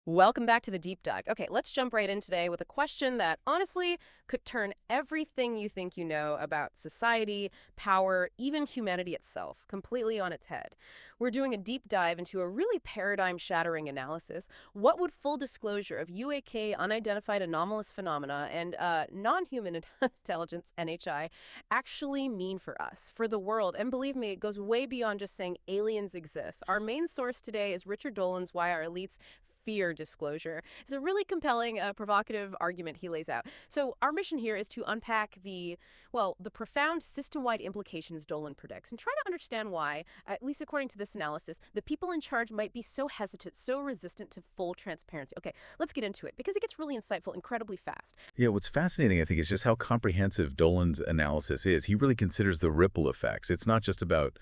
Welcome back to the deep dive. Okay, let's jump right in today with a question that honestly could turn everything you think you know about society, power, even humanity itself completely on its head. We're doing a deep dive into a really paradigm-shattering analysis. What would full disclosure of UAK, unidentified anomalous phenomena, and non-human intelligence, NHI, actually mean for us, for the world? And believe me, it goes way beyond just saying aliens exist. Our main source today is Richard Nolan's Why Our Elites Fear Disclosure. It's a really compelling, provocative argument he lays out. So our mission here is to unpack the profound system-wide implications Dolan predicts and try to understand why, at least according to this analysis, the people in charge might be so hesitant, so resistant to full transparency. Okay, let's get into it because it gets really insightful incredibly fast. Yeah, what's fascinating, I think, is just how comprehensive Dolan's analysis is. He really considers the ripple effects. It's not just about,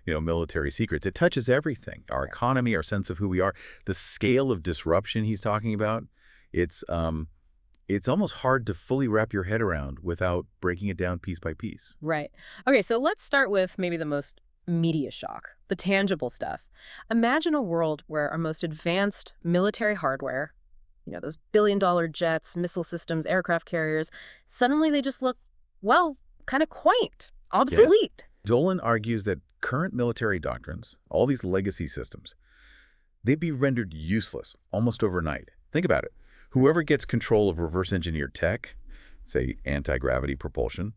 military secrets. It touches everything, our economy, our sense of who we are, the scale of disruption he's talking about. It's almost hard to fully wrap your head around without breaking it down piece by piece. Right. Okay, so let's start with maybe the most media shock, the tangible stuff. Imagine a world where our most advanced military hardware, those billion-dollar jets, missile systems, aircraft carriers, suddenly they just look, well, kind of quaint, obsolete. Yeah. Dolan argues that current military doctrines, all these legacy systems, they'd be rendered useless almost overnight. Think about it. Whoever gets control of reverse-engineered tech, say anti-gravity propulsion,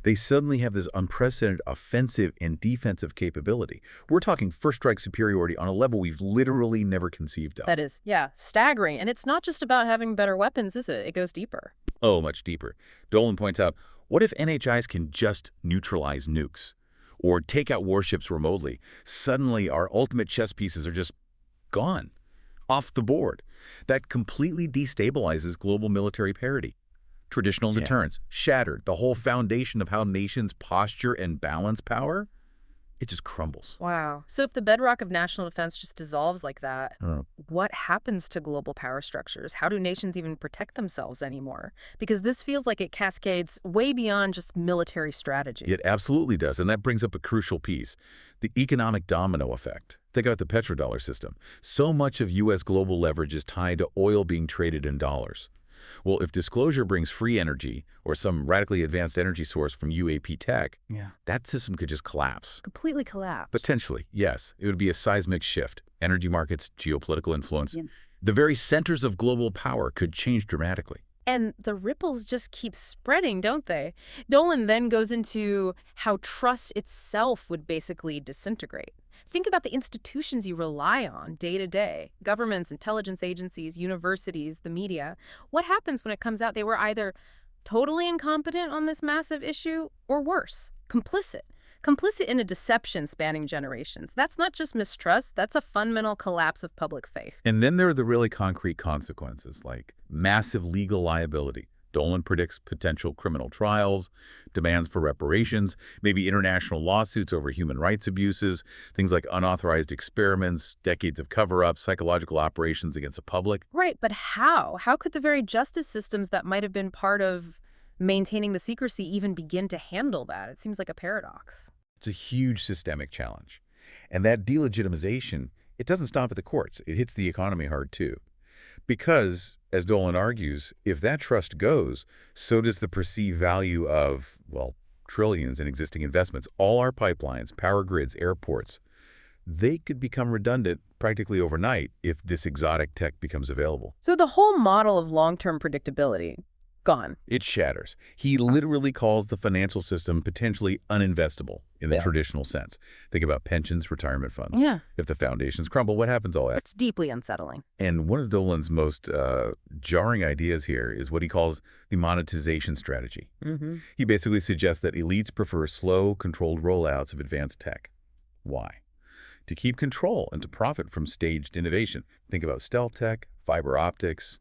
they suddenly have this unprecedented offensive and defensive capability. We're talking first-strike superiority on a level we've literally never conceived of. That is, yeah, staggering. And it's not just about having better weapons, is it? It goes deeper. Oh, much deeper. Dolan points out, what if NHIs can just neutralize nukes or take out warships remotely? Suddenly, our ultimate chess pieces are just gone, off the board. That completely destabilizes global military parity. Traditional deterrence shattered. The whole foundation of how nations posture and balance power, it just crumbles. Wow. So if the bedrock of national defense just dissolves like that, what happens to global power structures? How do nations even protect themselves anymore? Because this feels like it cascades way beyond just military strategy. It absolutely does, and that brings up a crucial piece, the economic domino effect. Think about the petrodollar system. So much of U.S. global leverage is tied to oil being traded in dollars. Well, if disclosure brings free energy or some radically advanced energy source from UAP tech, that system could just collapse. Completely collapse. Potentially, yes. It would be a seismic shift. Energy markets, geopolitical influence. The very centers of global power could change dramatically. And the ripples just keep spreading, don't they? Dolan then goes into how trust itself would basically disintegrate. Think about the institutions you rely on day to day. Governments, intelligence agencies, universities, the media. What happens when it comes out they were either totally incompetent on this massive issue or worse, complicit? Complicit in a deception spanning generations. That's not just mistrust, that's a fundamental collapse of public faith. And then there are the really concrete consequences, like massive legal liability. Dolan predicts potential criminal trials, demands for reparations, maybe international lawsuits over human rights abuses, things like unauthorized experiments, decades of cover-up, psychological operations against the public. Right, but how? How could the very justice systems that might have been part of maintaining the secrecy even begin to handle that? It seems like a paradox. It's a huge systemic challenge. And that delegitimization, it doesn't stop at the courts. It hits the economy hard, too. Because, as Dolan argues, if that trust goes, so does the perceived value of, well, trillions in existing investments. All our pipelines, power grids, airports, they could become redundant practically overnight if this exotic tech becomes available. So the whole model of long-term predictability, gone. It shatters. He literally calls the financial system potentially uninvestable in the traditional sense. Think about pensions, retirement funds. If the foundations crumble, what happens all that? It's deeply unsettling. And one of Dolan's most jarring ideas here is what he calls the monetization strategy. He basically suggests that elites prefer slow, controlled rollouts of advanced tech. Why? To keep control and to profit from staged innovation. Think about stealth tech, fiber optics,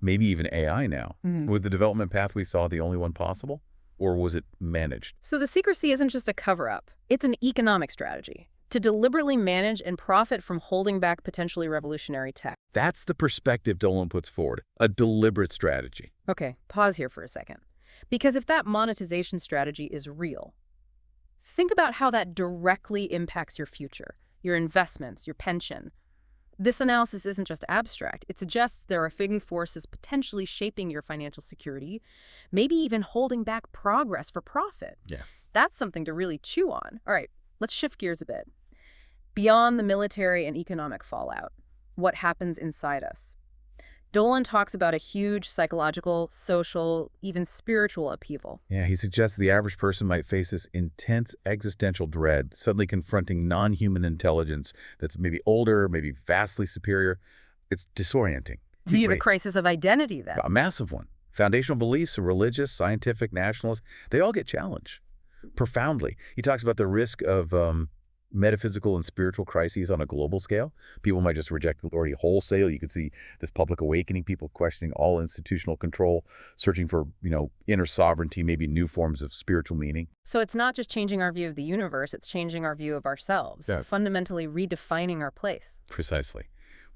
maybe even AI now. Was the development path we saw the only one possible? Or was it managed? So the secrecy isn't just a cover-up. It's an economic strategy to deliberately manage and profit from holding back potentially revolutionary tech. That's the perspective Dolan puts forward, a deliberate strategy. Okay, pause here for a second. Because if that monetization strategy is real, think about how that directly impacts your future, your investments, your pension. This analysis isn't just abstract. It suggests there are hidden forces potentially shaping your financial security, maybe even holding back progress for profit. Yeah. That's something to really chew on. All right, let's shift gears a bit. Beyond the military and economic fallout, what happens inside us? Dolan talks about a huge psychological, social, even spiritual upheaval. Yeah, he suggests the average person might face this intense existential dread, suddenly confronting non-human intelligence that's maybe older, maybe vastly superior. It's disorienting. The crisis of identity, then. A massive one. Foundational beliefs, religious, scientific, nationalist, they all get challenged profoundly. He talks about the risk of metaphysical and spiritual crises on a global scale. People might just reject authority wholesale. You could see this public awakening, people questioning all institutional control, searching for, inner sovereignty, maybe new forms of spiritual meaning. So it's not just changing our view of the universe, it's changing our view of ourselves, fundamentally redefining our place. Precisely.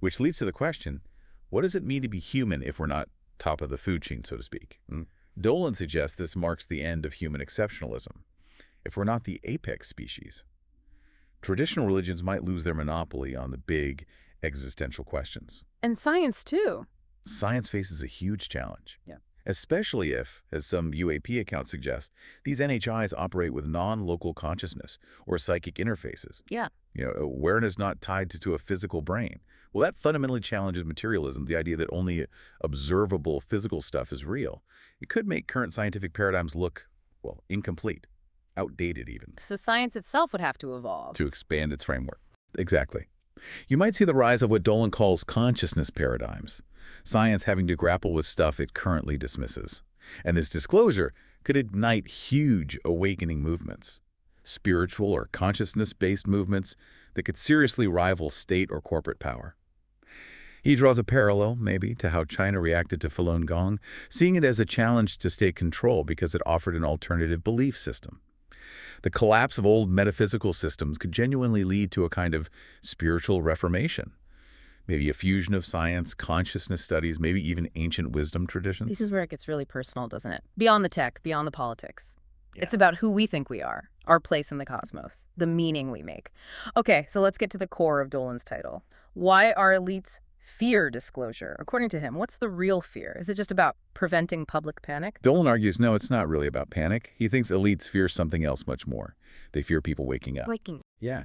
Which leads to the question, what does it mean to be human if we're not top of the food chain, so to speak? Dolan suggests this marks the end of human exceptionalism. If we're not the apex species, traditional religions might lose their monopoly on the big existential questions. And science, too. Science faces a huge challenge. Yeah. Especially if, as some UAP accounts suggest, these NHIs operate with non-local consciousness or psychic interfaces. Yeah. Awareness not tied to a physical brain. Well, that fundamentally challenges materialism, the idea that only observable physical stuff is real. It could make current scientific paradigms look, incomplete. Outdated even. So science itself would have to evolve. To expand its framework. Exactly. You might see the rise of what Dolan calls consciousness paradigms, science having to grapple with stuff it currently dismisses. And this disclosure could ignite huge awakening movements, spiritual or consciousness-based movements that could seriously rival state or corporate power. He draws a parallel, maybe, to how China reacted to Falun Gong, seeing it as a challenge to state control because it offered an alternative belief system. The collapse of old metaphysical systems could genuinely lead to a kind of spiritual reformation. Maybe a fusion of science, consciousness studies, maybe even ancient wisdom traditions. This is where it gets really personal, doesn't it? Beyond the tech, beyond the politics. Yeah. It's about who we think we are, our place in the cosmos, the meaning we make. Okay, so let's get to the core of Dolan's title. Why are elites fear disclosure? According to him, what's the real fear? Is it just about preventing public panic? Dolan argues, no, it's not really about panic. He thinks elites fear something else much more. They fear people waking up. Yeah.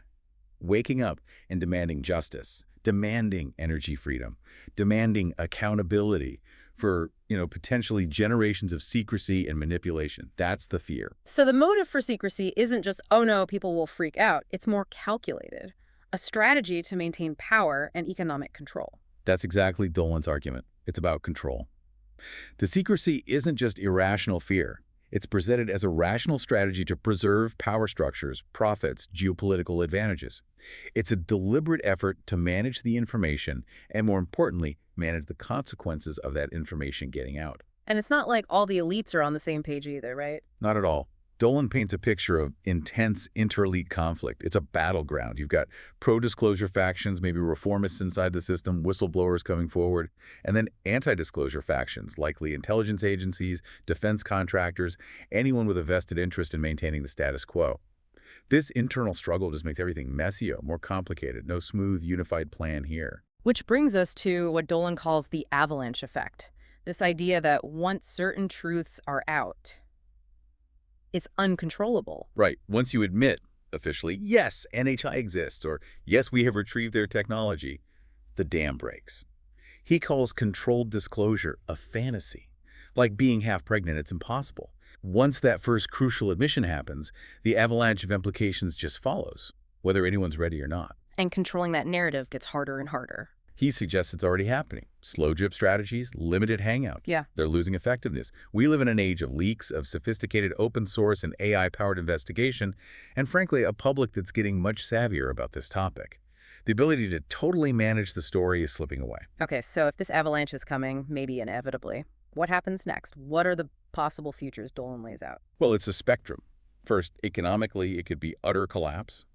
Waking up and demanding justice, demanding energy freedom, demanding accountability for, potentially generations of secrecy and manipulation. That's the fear. So the motive for secrecy isn't just, oh no, people will freak out. It's more calculated. A strategy to maintain power and economic control. That's exactly Dolan's argument. It's about control. The secrecy isn't just irrational fear. It's presented as a rational strategy to preserve power structures, profits, geopolitical advantages. It's a deliberate effort to manage the information and, more importantly, manage the consequences of that information getting out. And it's not like all the elites are on the same page either, right? Not at all. Dolan paints a picture of intense inter-elite conflict. It's a battleground. You've got pro-disclosure factions, maybe reformists inside the system, whistleblowers coming forward, and then anti-disclosure factions, likely intelligence agencies, defense contractors, anyone with a vested interest in maintaining the status quo. This internal struggle just makes everything messier, more complicated. No smooth, unified plan here. Which brings us to what Dolan calls the avalanche effect. This idea that once certain truths are out, it's uncontrollable. Right. Once you admit, officially, yes, NHI exists, or yes, we have retrieved their technology, the dam breaks. He calls controlled disclosure a fantasy. Like being half pregnant, it's impossible. Once that first crucial admission happens, the avalanche of implications just follows, whether anyone's ready or not. And controlling that narrative gets harder and harder. He suggests it's already happening. Slow drip strategies, limited hangout. Yeah. They're losing effectiveness. We live in an age of leaks, of sophisticated open source and AI-powered investigation, and frankly, a public that's getting much savvier about this topic. The ability to totally manage the story is slipping away. Okay, so if this avalanche is coming, maybe inevitably, what happens next? What are the possible futures Dolan lays out? Well, it's a spectrum. First, economically, it could be utter collapse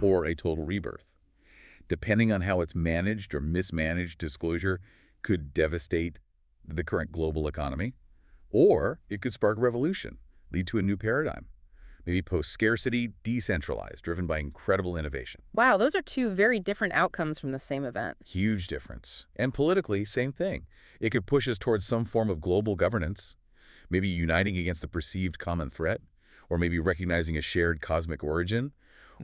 or a total rebirth. Depending on how it's managed or mismanaged, disclosure could devastate the current global economy, or it could spark a revolution, lead to a new paradigm. Maybe post-scarcity, decentralized, driven by incredible innovation. Wow, those are two very different outcomes from the same event. Huge difference. And politically, same thing. It could push us towards some form of global governance, maybe uniting against the perceived common threat, or maybe recognizing a shared cosmic origin,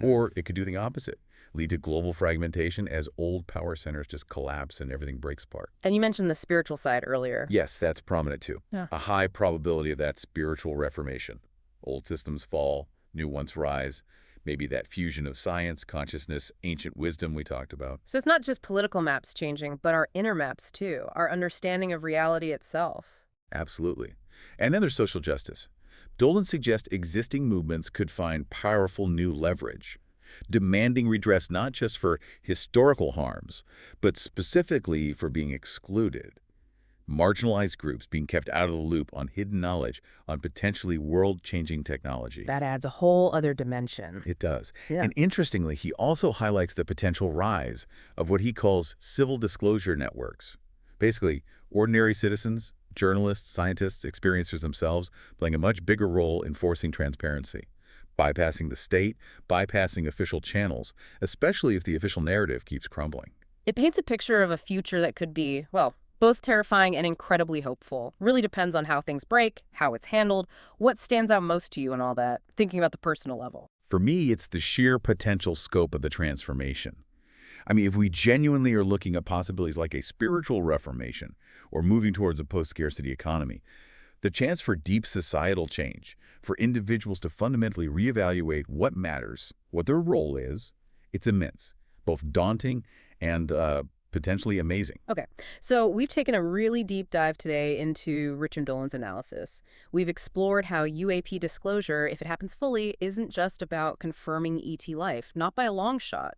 or it could do the opposite, lead to global fragmentation as old power centers just collapse and everything breaks apart. And you mentioned the spiritual side earlier. Yes, that's prominent too. Yeah. A high probability of that spiritual reformation. Old systems fall, new ones rise. Maybe that fusion of science, consciousness, ancient wisdom we talked about. So it's not just political maps changing, but our inner maps too, our understanding of reality itself. Absolutely. And then there's social justice. Dolan suggests existing movements could find powerful new leverage, demanding redress not just for historical harms, but specifically for being excluded. Marginalized groups being kept out of the loop on hidden knowledge on potentially world-changing technology. That adds a whole other dimension. It does. Yeah. And interestingly, he also highlights the potential rise of what he calls civil disclosure networks. Basically, ordinary citizens, journalists, scientists, experiencers themselves playing a much bigger role in forcing transparency, bypassing the state, bypassing official channels, especially if the official narrative keeps crumbling. It paints a picture of a future that could be, well, both terrifying and incredibly hopeful. Really depends on how things break, how it's handled, what stands out most to you and all that, thinking about the personal level. For me, it's the sheer potential scope of the transformation. I mean, if we genuinely are looking at possibilities like a spiritual reformation or moving towards a post-scarcity economy, the chance for deep societal change, for individuals to fundamentally reevaluate what matters, what their role is, it's immense, both daunting and potentially amazing. Okay, so we've taken a really deep dive today into Richard Nolan's analysis. We've explored how UAP disclosure, if it happens fully, isn't just about confirming ET life, not by a long shot.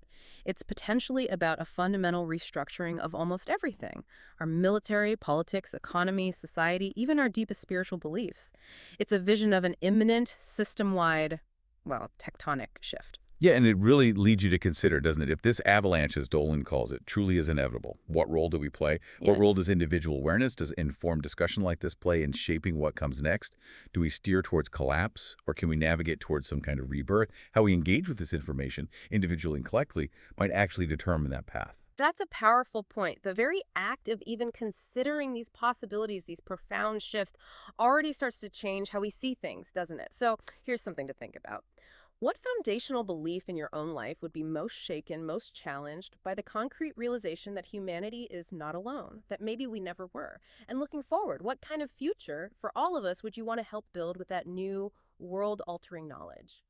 It's potentially about a fundamental restructuring of almost everything: our military, politics, economy, society, even our deepest spiritual beliefs. It's a vision of an imminent, system-wide, well, tectonic shift. Yeah, and it really leads you to consider, doesn't it? If this avalanche, as Dolan calls it, truly is inevitable, what role do we play? What Yeah. role does individual awareness, does informed discussion like this play in shaping what comes next? Do we steer towards collapse, or can we navigate towards some kind of rebirth? How we engage with this information, individually and collectively, might actually determine that path. That's a powerful point. The very act of even considering these possibilities, these profound shifts, already starts to change how we see things, doesn't it? So here's something to think about. What foundational belief in your own life would be most shaken, most challenged by the concrete realization that humanity is not alone, that maybe we never were? And looking forward, what kind of future for all of us would you want to help build with that new world-altering knowledge?